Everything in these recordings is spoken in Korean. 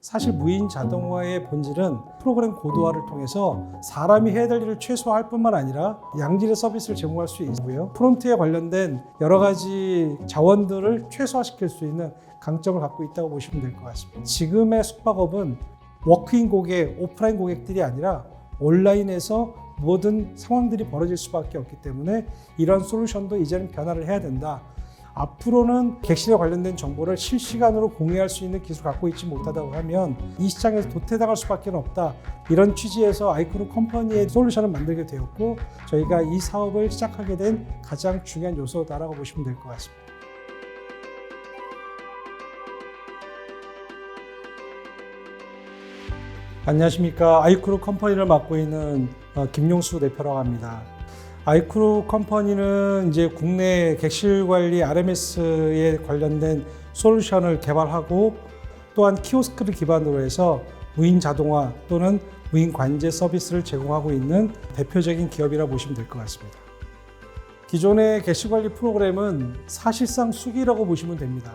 사실 무인 자동화의 본질은 프로그램 고도화를 통해서 사람이 해야 될 일을 최소화할 뿐만 아니라 양질의 서비스를 제공할 수 있고요. 프론트에 관련된 여러 가지 자원들을 최소화시킬 수 있는 강점을 갖고 있다고 보시면 될 것 같습니다. 지금의 숙박업은 워크인 고객, 오프라인 고객들이 아니라 온라인에서 모든 상황들이 벌어질 수밖에 없기 때문에 이런 솔루션도 이제는 변화를 해야 된다. 앞으로는 객실에 관련된 정보를 실시간으로 공유할 수 있는 기술을 갖고 있지 못하다고 하면 이 시장에서 도태당할 수밖에 없다. 이런 취지에서 아이크루 컴퍼니의 솔루션을 만들게 되었고 저희가 이 사업을 시작하게 된 가장 중요한 요소다라고 보시면 될 것 같습니다. 안녕하십니까. 아이크루 컴퍼니를 맡고 있는 김용수 대표라고 합니다. 아이크루 컴퍼니는 이제 국내 객실 관리 RMS에 관련된 솔루션을 개발하고 또한 키오스크를 기반으로 해서 무인 자동화 또는 무인 관제 서비스를 제공하고 있는 대표적인 기업이라 보시면 될 것 같습니다. 기존의 객실 관리 프로그램은 사실상 수기라고 보시면 됩니다.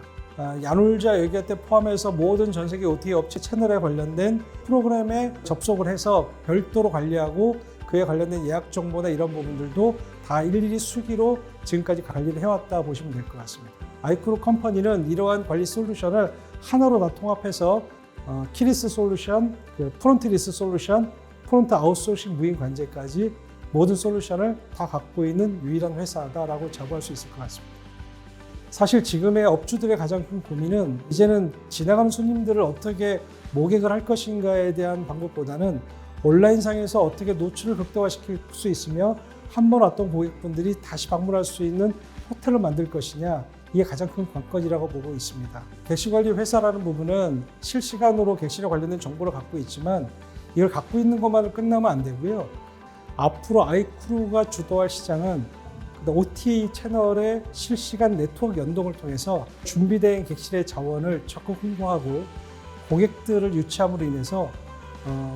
야놀자 여객대 포함해서 모든 전 세계 OTA 업체 채널에 관련된 프로그램에 접속을 해서 별도로 관리하고 그에 관련된 예약 정보나 이런 부분들도 다 일일이 수기로 지금까지 관리를 해왔다 보시면 될 것 같습니다. 아이크루 컴퍼니는 이러한 관리 솔루션을 하나로 다 통합해서 키리스 솔루션, 프론트 리스 솔루션, 프론트 아웃소싱 무인 관제까지 모든 솔루션을 다 갖고 있는 유일한 회사다라고 자부할 수 있을 것 같습니다. 사실 지금의 업주들의 가장 큰 고민은 이제는 지나가는 손님들을 어떻게 모객을 할 것인가에 대한 방법보다는 온라인상에서 어떻게 노출을 극대화시킬 수 있으며 한 번 왔던 고객분들이 다시 방문할 수 있는 호텔을 만들 것이냐, 이게 가장 큰 관건이라고 보고 있습니다. 객실관리 회사라는 부분은 실시간으로 객실에 관련된 정보를 갖고 있지만 이걸 갖고 있는 것만으로 끝나면 안 되고요. 앞으로 아이크루가 주도할 시장은 OTA 채널의 실시간 네트워크 연동을 통해서 준비된 객실의 자원을 적극 홍보하고 고객들을 유치함으로 인해서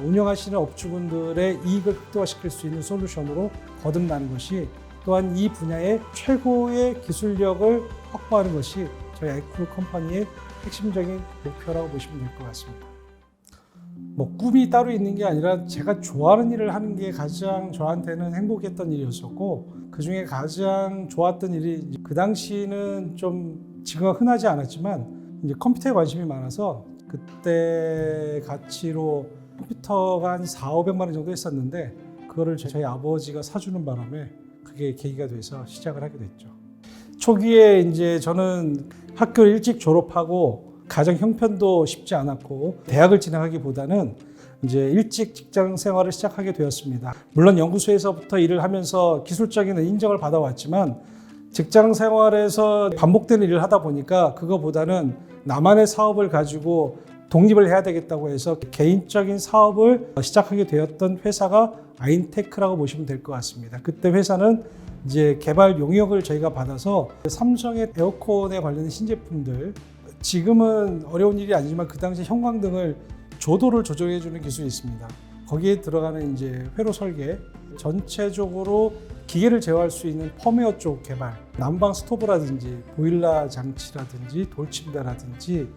운영하시는 업주분들의 이익을 극대화시킬 수 있는 솔루션으로 거듭나는 것이, 또한 이 분야의 최고의 기술력을 확보하는 것이 저희 아이크루 컴퍼니의 핵심적인 목표라고 보시면 될 것 같습니다. 꿈이 따로 있는 게 아니라 제가 좋아하는 일을 하는 게 가장 저한테는 행복했던 일이었었고, 그 중에 가장 좋았던 일이 그 당시는 좀 지금은 흔하지 않았지만 이제 컴퓨터에 관심이 많아서 그때 가치로 컴퓨터가 한 400~500만 원 정도 했었는데 그거를 저희 아버지가 사주는 바람에 그게 계기가 돼서 시작을 하게 됐죠. 초기에 이제 저는 학교를 일찍 졸업하고 가정 형편도 쉽지 않았고 대학을 진학하기보다는 이제 일찍 직장 생활을 시작하게 되었습니다. 물론 연구소에서부터 일을 하면서 기술적인 인정을 받아왔지만 직장 생활에서 반복되는 일을 하다 보니까 그거보다는 나만의 사업을 가지고 독립을 해야 되겠다고 해서 개인적인 사업을 시작하게 되었던 회사가 아인테크라고 보시면 될 것 같습니다. 그때 회사는 이제 개발 용역을 저희가 받아서 삼성의 에어컨에 관련된 신제품들, 지금은 어려운 일이 아니지만 그 당시 형광등을 조도를 조정해 주는 기술이 있습니다. 거기에 들어가는 이제 회로 설계, 전체적으로 기계를 제어할 수 있는 펌웨어 쪽 개발, 난방 스토브라든지 보일러 장치라든지 돌침대라든지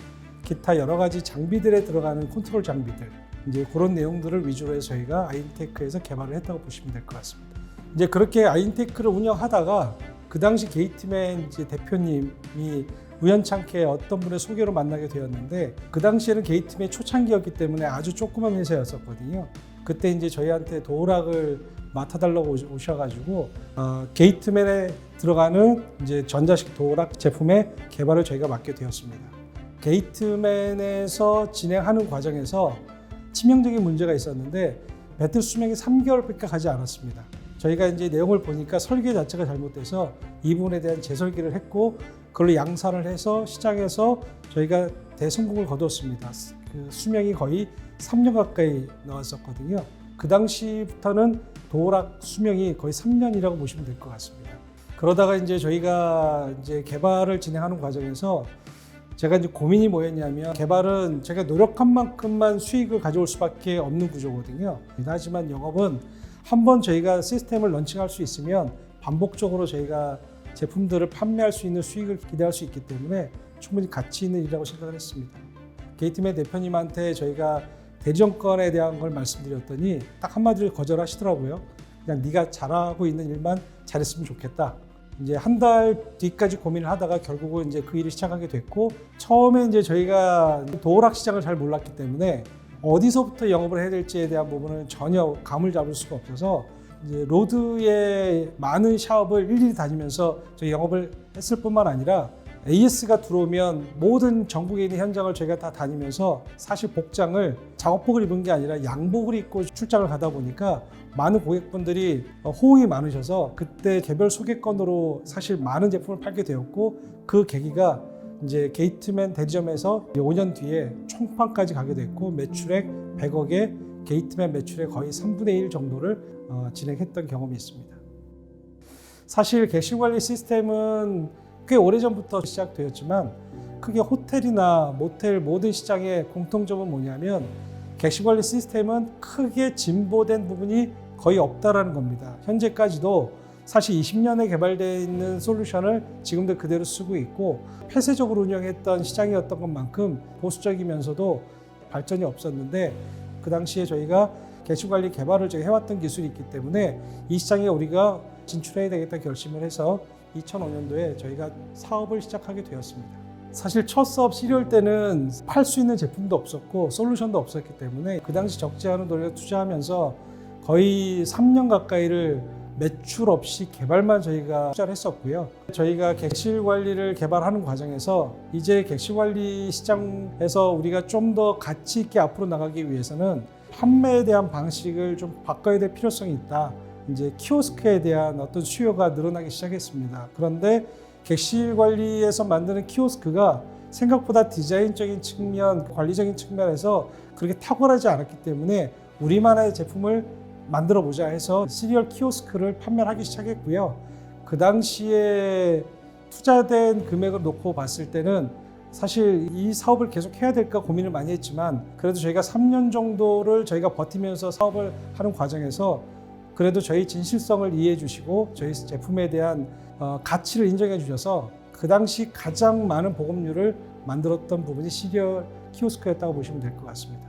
기타 여러 가지 장비들에 들어가는 컨트롤 장비들, 이제 그런 내용들을 위주로 해서 저희가 아인테크에서 개발을 했다고 보시면 될 것 같습니다. 이제 그렇게 아인테크를 운영하다가 그 당시 게이트맨 이제 대표님이 우연찮게 어떤 분의 소개로 만나게 되었는데, 그 당시에는 게이트맨 초창기였기 때문에 아주 조그만 회사였었거든요. 그때 이제 저희한테 도어락을 맡아달라고 오셔가지고 게이트맨에 들어가는 이제 전자식 도어락 제품의 개발을 저희가 맡게 되었습니다. 게이트맨에서 진행하는 과정에서 치명적인 문제가 있었는데 배터리 수명이 3개월밖에 가지 않았습니다. 저희가 이제 내용을 보니까 설계 자체가 잘못돼서 이 부분에 대한 재설계를 했고 그걸로 양산을 해서 시장에서 저희가 대성공을 거뒀습니다. 그 수명이 거의 3년 가까이 나왔었거든요. 그 당시부터는 도어락 수명이 거의 3년이라고 보시면 될 것 같습니다. 그러다가 이제 저희가 이제 개발을 진행하는 과정에서 제가 이제 고민이 뭐였냐면, 개발은 제가 노력한 만큼만 수익을 가져올 수밖에 없는 구조거든요. 하지만 영업은 한번 저희가 시스템을 런칭할 수 있으면 반복적으로 저희가 제품들을 판매할 수 있는 수익을 기대할 수 있기 때문에 충분히 가치 있는 일이라고 생각을 했습니다. 게이트맨 대표님한테 저희가 대리점권에 대한 걸 말씀드렸더니 딱 한마디로 거절하시더라고요. 그냥 네가 잘하고 있는 일만 잘했으면 좋겠다. 이제 한 달 뒤까지 고민을 하다가 결국은 이제 그 일을 시작하게 됐고, 처음에 이제 저희가 도어락 시장을 잘 몰랐기 때문에 어디서부터 영업을 해야 될지에 대한 부분은 전혀 감을 잡을 수가 없어서 이제 로드의 많은 샵을 일일이 다니면서 저희 영업을 했을 뿐만 아니라 AS가 들어오면 모든 전국에 있는 현장을 저희가 다 다니면서 사실 복장을 작업복을 입은 게 아니라 양복을 입고 출장을 가다 보니까 많은 고객분들이 호응이 많으셔서 그때 개별 소개권으로 사실 많은 제품을 팔게 되었고, 그 계기가 이제 게이트맨 대리점에서 5년 뒤에 총판까지 가게 됐고, 매출액 100억에 게이트맨 매출의 거의 3분의 1 정도를 진행했던 경험이 있습니다. 사실 객실관리 시스템은 꽤 오래전부터 시작되었지만 크게 호텔이나 모텔 모든 시장의 공통점은 뭐냐면 객실관리 시스템은 크게 진보된 부분이 거의 없다라는 겁니다. 현재까지도 사실 20년에 개발되어 있는 솔루션을 지금도 그대로 쓰고 있고, 폐쇄적으로 운영했던 시장이었던 것만큼 보수적이면서도 발전이 없었는데, 그 당시에 저희가 객실관리 개발을 해왔던 기술이 있기 때문에 이 시장에 우리가 진출해야 되겠다 결심을 해서 2005년도에 저희가 사업을 시작하게 되었습니다. 사실 첫 사업 시리얼 때는 팔 수 있는 제품도 없었고 솔루션도 없었기 때문에 그 당시 적지 않은 돈을 투자하면서 거의 3년 가까이를 매출 없이 개발만 저희가 투자를 했었고요. 저희가 객실 관리를 개발하는 과정에서 이제 객실 관리 시장에서 우리가 좀 더 가치 있게 앞으로 나가기 위해서는 판매에 대한 방식을 좀 바꿔야 될 필요성이 있다. 이제 키오스크에 대한 어떤 수요가 늘어나기 시작했습니다. 그런데 객실 관리에서 만드는 키오스크가 생각보다 디자인적인 측면, 관리적인 측면에서 그렇게 탁월하지 않았기 때문에 우리만의 제품을 만들어 보자 해서 시리얼 키오스크를 판매하기 시작했고요. 그 당시에 투자된 금액을 놓고 봤을 때는 사실 이 사업을 계속 해야 될까 고민을 많이 했지만, 그래도 저희가 3년 정도를 저희가 버티면서 사업을 하는 과정에서 그래도 저희 진실성을 이해해 주시고 저희 제품에 대한 가치를 인정해 주셔서 그 당시 가장 많은 보급률을 만들었던 부분이 시리얼 키오스크였다고 보시면 될 것 같습니다.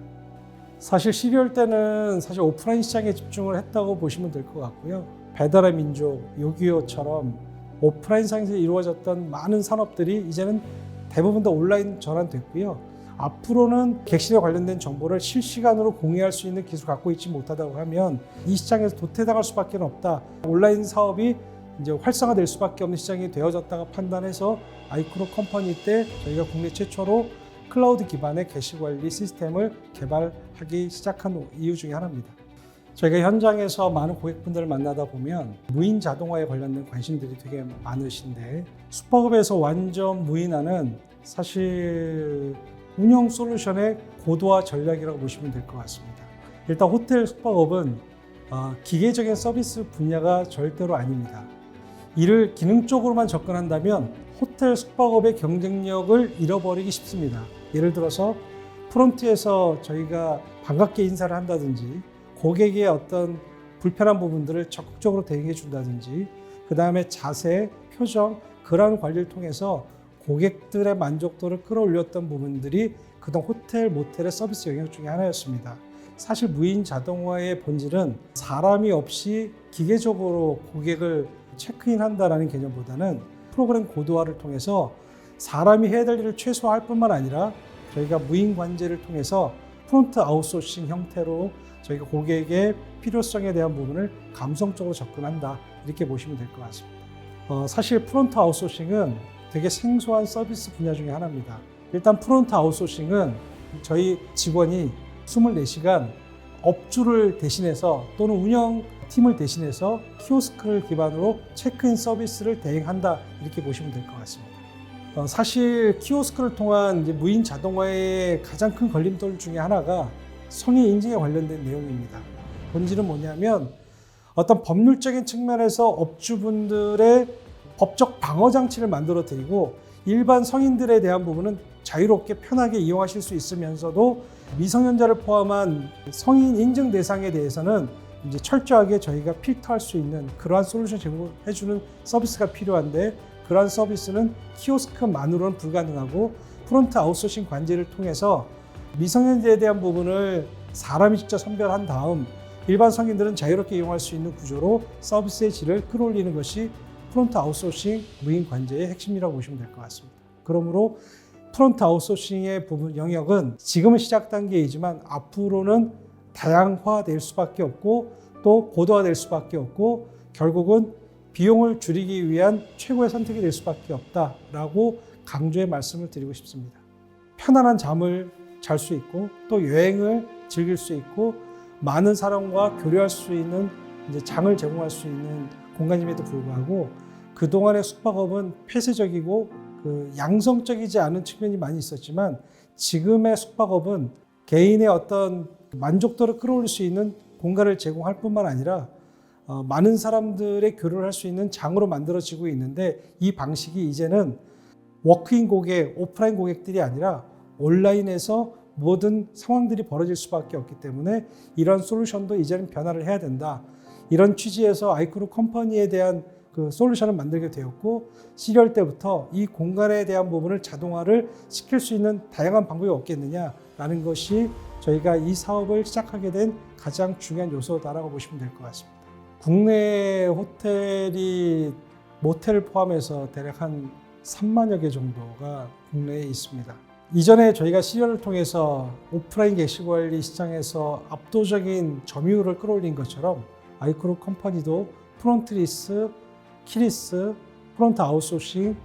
사실 시리얼 때는 사실 오프라인 시장에 집중을 했다고 보시면 될 것 같고요. 배달의 민족, 요기요처럼 오프라인상에서 이루어졌던 많은 산업들이 이제는 대부분 다 온라인 전환됐고요. 앞으로는 객실에 관련된 정보를 실시간으로 공유할 수 있는 기술을 갖고 있지 못하다고 하면 이 시장에서 도태당할 수밖에 없다. 온라인 사업이 이제 활성화될 수밖에 없는 시장이 되어졌다가 판단해서 아이크로 컴퍼니 때 저희가 국내 최초로 클라우드 기반의 객실 관리 시스템을 개발하기 시작한 이유 중에 하나입니다. 저희가 현장에서 많은 고객분들을 만나다 보면 무인 자동화에 관련된 관심들이 되게 많으신데, 숙박업에서 완전 무인화는 사실 운영 솔루션의 고도화 전략이라고 보시면 될 것 같습니다. 일단 호텔 숙박업은 기계적인 서비스 분야가 절대로 아닙니다. 이를 기능적으로만 접근한다면 호텔 숙박업의 경쟁력을 잃어버리기 쉽습니다. 예를 들어서 프론트에서 저희가 반갑게 인사를 한다든지, 고객의 어떤 불편한 부분들을 적극적으로 대응해 준다든지, 그 다음에 자세, 표정, 그러한 관리를 통해서 고객들의 만족도를 끌어올렸던 부분들이 그동안 호텔, 모텔의 서비스 영역 중에 하나였습니다. 사실 무인 자동화의 본질은 사람이 없이 기계적으로 고객을 체크인한다는 개념보다는 프로그램 고도화를 통해서 사람이 해야 될 일을 최소화할 뿐만 아니라 저희가 무인 관제를 통해서 프론트 아웃소싱 형태로 저희가 고객의 필요성에 대한 부분을 감성적으로 접근한다, 이렇게 보시면 될 것 같습니다. 사실 프론트 아웃소싱은 되게 생소한 서비스 분야 중에 하나입니다. 일단 프론트 아웃소싱은 저희 직원이 24시간 업주를 대신해서 또는 운영팀을 대신해서 키오스크를 기반으로 체크인 서비스를 대행한다, 이렇게 보시면 될 것 같습니다. 사실 키오스크를 통한 이제 무인 자동화의 가장 큰 걸림돌 중에 하나가 성인 인증에 관련된 내용입니다. 본질은 뭐냐면 어떤 법률적인 측면에서 업주분들의 법적 방어 장치를 만들어 드리고 일반 성인들에 대한 부분은 자유롭게 편하게 이용하실 수 있으면서도 미성년자를 포함한 성인 인증 대상에 대해서는 이제 철저하게 저희가 필터할 수 있는 그러한 솔루션 제공해 주는 서비스가 필요한데, 그러한 서비스는 키오스크만으로는 불가능하고 프론트 아웃소싱 관제를 통해서 미성년자에 대한 부분을 사람이 직접 선별한 다음 일반 성인들은 자유롭게 이용할 수 있는 구조로 서비스의 질을 끌어올리는 것이 프론트 아웃소싱 무인 관제의 핵심이라고 보시면 될 것 같습니다. 그러므로 프론트 아웃소싱의 부분 영역은 지금은 시작 단계이지만 앞으로는 다양화될 수밖에 없고 또 고도화될 수밖에 없고 결국은 비용을 줄이기 위한 최고의 선택이 될 수밖에 없다라고 강조의 말씀을 드리고 싶습니다. 편안한 잠을 잘 수 있고 또 여행을 즐길 수 있고 많은 사람과 교류할 수 있는 장을 제공할 수 있는 공간임에도 불구하고 그동안의 숙박업은 폐쇄적이고 양성적이지 않은 측면이 많이 있었지만 지금의 숙박업은 개인의 어떤 만족도를 끌어올릴 수 있는 공간을 제공할 뿐만 아니라 많은 사람들의 교류를 할 수 있는 장으로 만들어지고 있는데 이 방식이 이제는 워크인 고객, 오프라인 고객들이 아니라 온라인에서 모든 상황들이 벌어질 수밖에 없기 때문에 이런 솔루션도 이제는 변화를 해야 된다. 이런 취지에서 아이크루 컴퍼니에 대한 그 솔루션을 만들게 되었고 12월 때부터 이 공간에 대한 부분을 자동화를 시킬 수 있는 다양한 방법이 없겠느냐라는 것이 저희가 이 사업을 시작하게 된 가장 중요한 요소다라고 보시면 될 것 같습니다. 국내 호텔이 모텔을 포함해서 대략 한 3만여 개 정도가 국내에 있습니다. 이전에 저희가 시리얼을 통해서 오프라인 객실관리 시장에서 압도적인 점유율을 끌어올린 것처럼 아이크루 컴퍼니도 프론트리스, 키리스, 프론트 아웃소싱,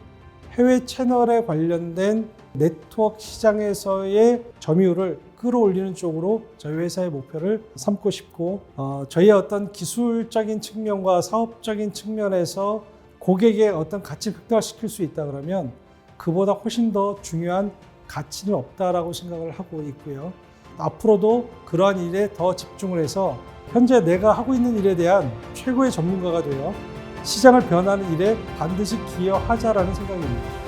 해외 채널에 관련된 네트워크 시장에서의 점유율을 끌어올리는 쪽으로 저희 회사의 목표를 삼고 싶고 저희의 어떤 기술적인 측면과 사업적인 측면에서 고객의 어떤 가치를 극대화시킬 수 있다 그러면 그보다 훨씬 더 중요한 가치는 없다라고 생각을 하고 있고요. 앞으로도 그러한 일에 더 집중을 해서 현재 내가 하고 있는 일에 대한 최고의 전문가가 되어 시장을 변화하는 일에 반드시 기여하자라는 생각입니다.